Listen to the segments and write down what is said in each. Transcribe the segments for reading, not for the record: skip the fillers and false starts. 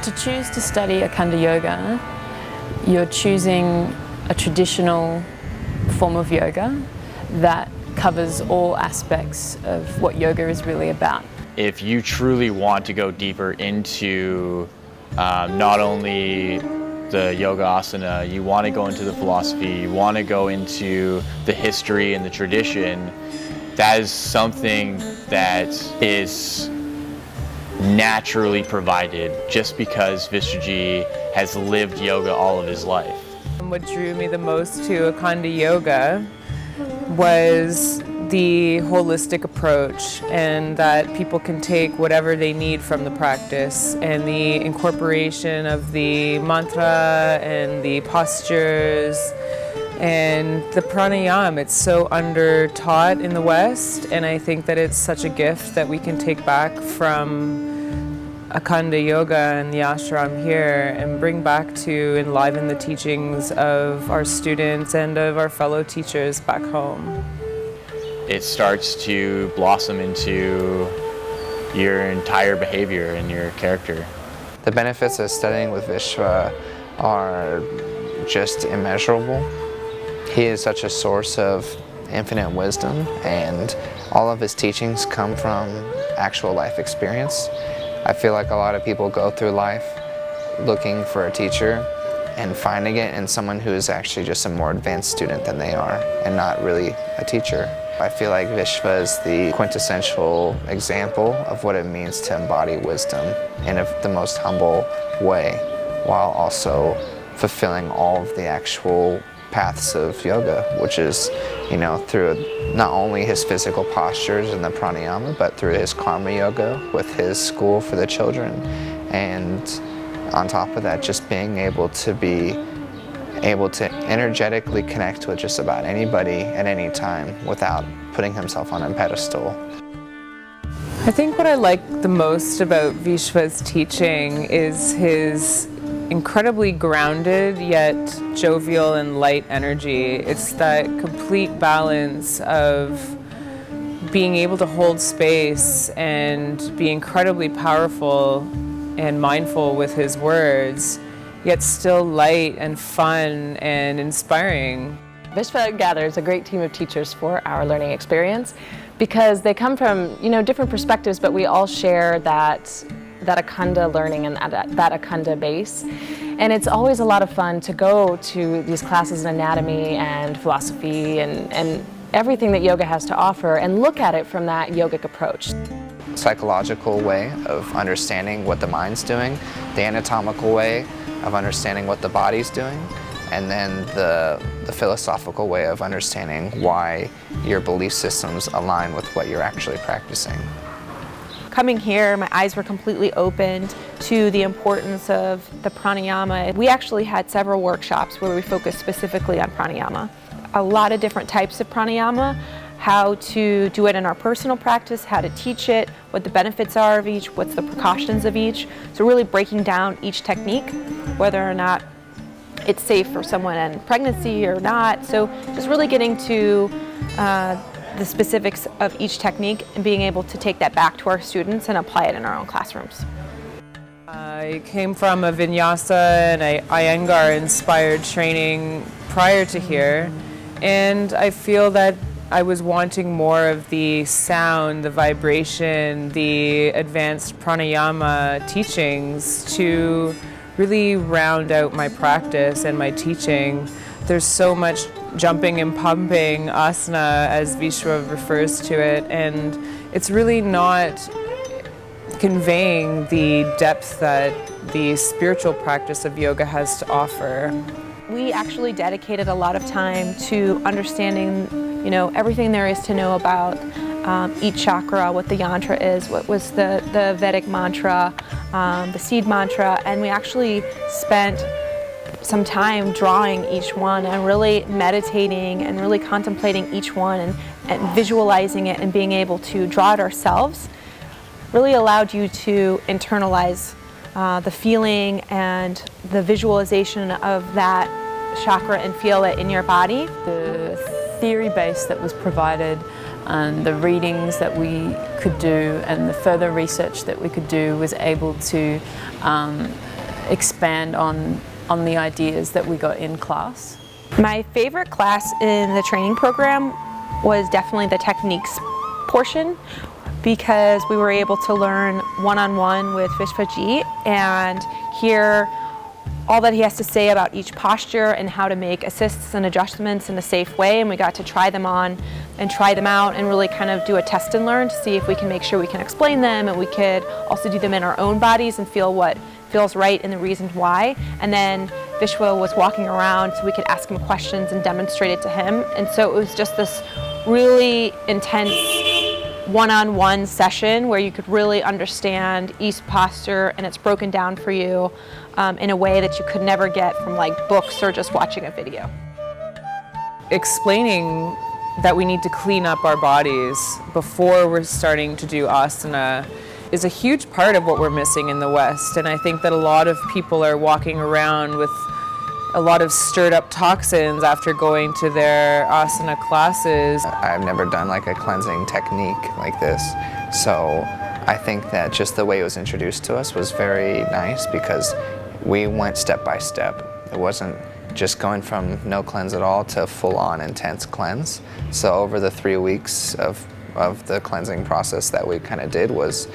To choose to study Akhanda Yoga, you're choosing a traditional form of yoga that covers all aspects of what yoga is really about. If you truly want to go deeper into not only the Yogasana, you want to go into the philosophy, you want to go into the history and the tradition, that is something that is naturally provided just because Vishva Ji has lived yoga all of his life. What drew me the most to Akhanda Yoga was the holistic approach, and that people can take whatever they need from the practice, and the incorporation of the mantra and the postures and the pranayama. It's so under taught in the West, and I think that it's such a gift that we can take back from Akhanda Yoga and the ashram here and bring back to enliven the teachings of our students and of our fellow teachers back home. It starts to blossom into your entire behavior and your character. The benefits of studying with Vishva are just immeasurable. He is such a source of infinite wisdom, and all of his teachings come from actual life experience. I feel like a lot of people go through life looking for a teacher and finding it in someone who is actually just a more advanced student than they are and not really a teacher. I feel like Vishva is the quintessential example of what it means to embody wisdom in the most humble way, while also fulfilling all of the actual paths of yoga, which is, through not only his physical postures and the pranayama, but through his karma yoga with his school for the children. And on top of that, just being able to energetically connect with just about anybody at any time without putting himself on a pedestal. I think what I like the most about Vishva's teaching is his incredibly grounded yet jovial and light energy. It's that complete balance of being able to hold space and be incredibly powerful and mindful with his words, yet still light and fun and inspiring. Vishva gathers a great team of teachers for our learning experience because they come from different perspectives, but we all share that Akhanda learning and that Akhanda base. And it's always a lot of fun to go to these classes in anatomy and philosophy and everything that yoga has to offer and look at it from that yogic approach. Psychological way of understanding what the mind's doing, the anatomical way of understanding what the body's doing, and then the philosophical way of understanding why your belief systems align with what you're actually practicing. Coming here, my eyes were completely opened to the importance of the pranayama. We actually had several workshops where we focused specifically on pranayama. A lot of different types of pranayama, how to do it in our personal practice, how to teach it, what the benefits are of each, what's the precautions of each. So really breaking down each technique, whether or not it's safe for someone in pregnancy or not. So just really getting to the specifics of each technique and being able to take that back to our students and apply it in our own classrooms. I came from a vinyasa and Iyengar inspired training prior to here, and I feel that I was wanting more of the sound, the vibration, the advanced pranayama teachings to really round out my practice and my teaching. There's so much jumping and pumping asana, as Vishwa refers to it, and it's really not conveying the depth that the spiritual practice of yoga has to offer. We actually dedicated a lot of time to understanding, everything there is to know about each chakra, what the yantra is, what was the Vedic mantra, the seed mantra, and we actually spent some time drawing each one and really meditating and really contemplating each one and visualizing it and being able to draw it ourselves really allowed you to internalize the feeling and the visualization of that chakra and feel it in your body. The theory base that was provided and the readings that we could do and the further research that we could do was able to expand on the ideas that we got in class. My favorite class in the training program was definitely the techniques portion, because we were able to learn one-on-one with Vishva Ji and hear all that he has to say about each posture and how to make assists and adjustments in a safe way, and we got to try them on and try them out and really kind of do a test and learn to see if we can make sure we can explain them, and we could also do them in our own bodies and feel what feels right and the reasons why. And then Vishwa was walking around so we could ask him questions and demonstrate it to him, and so it was just this really intense one-on-one session where you could really understand each posture, and it's broken down for you in a way that you could never get from like books or just watching a video. Explaining that we need to clean up our bodies before we're starting to do asana is a huge part of what we're missing in the West, and I think that a lot of people are walking around with a lot of stirred up toxins after going to their asana classes. I've never done like a cleansing technique like this, so I think that just the way it was introduced to us was very nice, because we went step by step. It wasn't just going from no cleanse at all to full-on intense cleanse. So over the 3 weeks of the cleansing process that we kind of did was,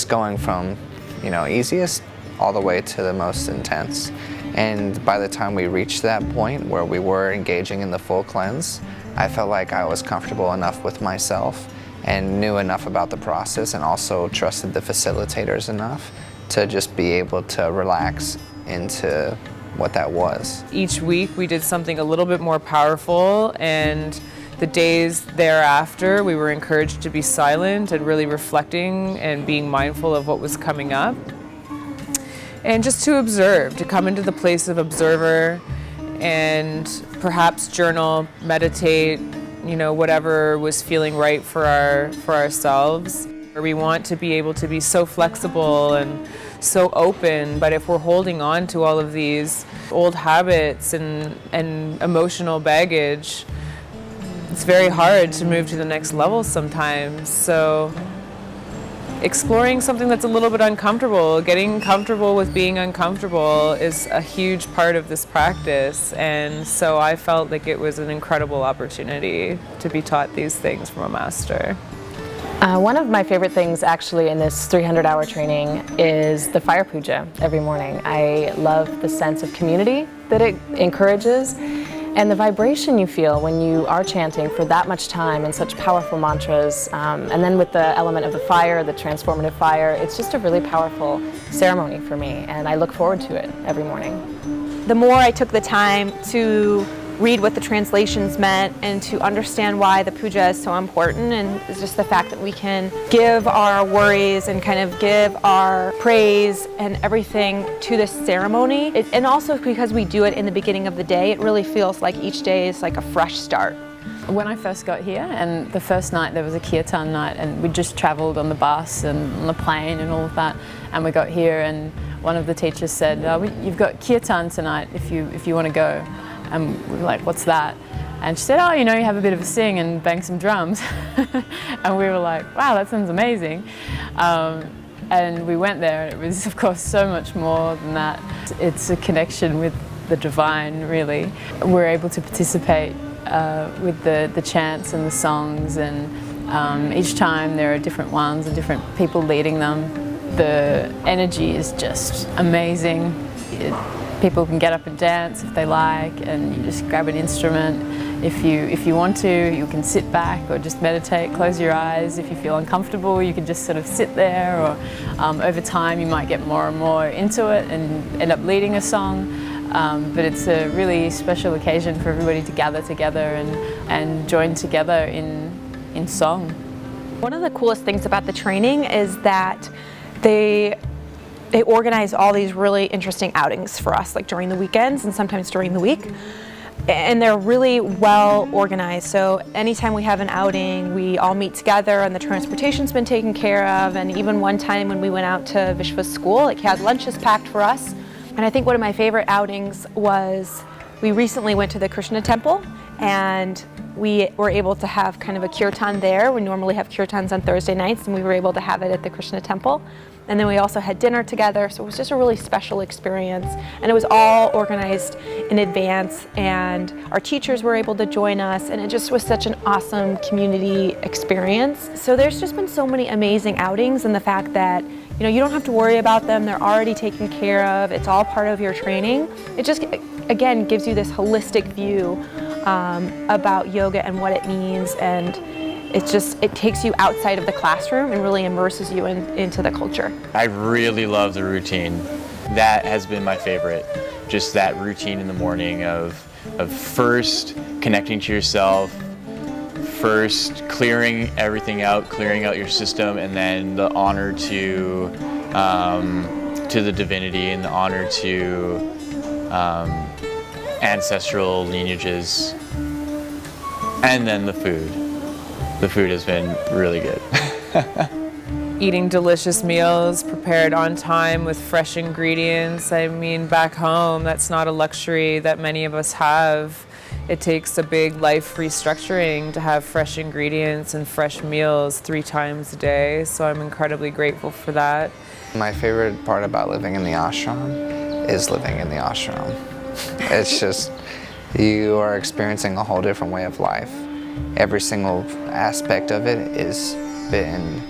going from, easiest all the way to the most intense. And by the time we reached that point where we were engaging in the full cleanse, I felt like I was comfortable enough with myself and knew enough about the process, and also trusted the facilitators enough to just be able to relax into what that was. Each week we did something a little bit more powerful, and the days thereafter we were encouraged to be silent and really reflecting and being mindful of what was coming up. And just to observe, to come into the place of observer and perhaps journal, meditate, whatever was feeling right for ourselves. We want to be able to be so flexible and so open, but if we're holding on to all of these old habits and emotional baggage, it's very hard to move to the next level sometimes. So exploring something that's a little bit uncomfortable, getting comfortable with being uncomfortable is a huge part of this practice, and so I felt like it was an incredible opportunity to be taught these things from a master. One of my favorite things actually in this 300-hour training is the fire puja every morning. I love the sense of community that it encourages, and the vibration you feel when you are chanting for that much time and such powerful mantras, and then with the element of the fire, the transformative fire, it's just a really powerful ceremony for me, and I look forward to it every morning. The more I took the time to read what the translations meant and to understand why the puja is so important, and it's just the fact that we can give our worries and kind of give our praise and everything to this ceremony. And also because we do it in the beginning of the day, it really feels like each day is like a fresh start. When I first got here, and the first night there was a kirtan night, and we just travelled on the bus and on the plane and all of that, and we got here and one of the teachers said, you've got kirtan tonight if you want to go. And we were like, what's that? And she said, you have a bit of a sing and bang some drums. And we were like, wow, that sounds amazing. And we went there, and it was, of course, so much more than that. It's a connection with the divine, really. We're able to participate with the chants and the songs, and each time there are different ones and different people leading them. The energy is just amazing. People can get up and dance if they like, and you just grab an instrument. If you want to, you can sit back or just meditate, close your eyes. If you feel uncomfortable, you can just sort of sit there, or over time you might get more and more into it and end up leading a song. But it's a really special occasion for everybody to gather together and join together in song. One of the coolest things about the training is that they organize all these really interesting outings for us, like during the weekends and sometimes during the week. And they're really well organized. So anytime we have an outing, we all meet together and the transportation's been taken care of. And even one time when we went out to Vishva's school, like he had lunches packed for us. And I think one of my favorite outings was we recently went to the Krishna temple, and we were able to have kind of a kirtan there. We normally have kirtans on Thursday nights, and we were able to have it at the Krishna temple. And then we also had dinner together, so it was just a really special experience. And it was all organized in advance, and our teachers were able to join us, and it just was such an awesome community experience. So there's just been so many amazing outings, and the fact that you don't have to worry about them, they're already taken care of, it's all part of your training. It just, again, gives you this holistic view about yoga and what it means, and it takes you outside of the classroom and really immerses you into the culture. I really love the routine. That has been my favorite. Just that routine in the morning of first connecting to yourself, first clearing everything out, clearing out your system, and then the honor to the divinity and the honor to ancestral lineages, and then the food. The food has been really good. Eating delicious meals prepared on time with fresh ingredients. I mean, back home, that's not a luxury that many of us have. It takes a big life restructuring to have fresh ingredients and fresh meals 3 times a day, so I'm incredibly grateful for that. My favorite part about living in the ashram is living in the ashram. It's just, you are experiencing a whole different way of life. Every single aspect of it is been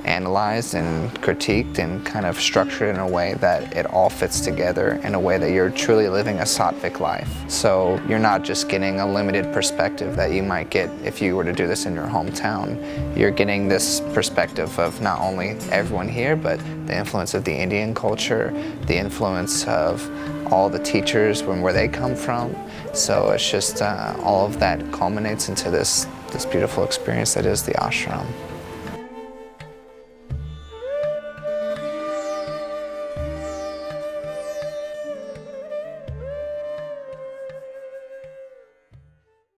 analyzed and critiqued and kind of structured in a way that it all fits together in a way that you're truly living a sattvic life. So you're not just getting a limited perspective that you might get if you were to do this in your hometown. You're getting this perspective of not only everyone here, but the influence of the Indian culture, the influence of all the teachers and where they come from. So it's just all of that culminates into this beautiful experience that is the ashram.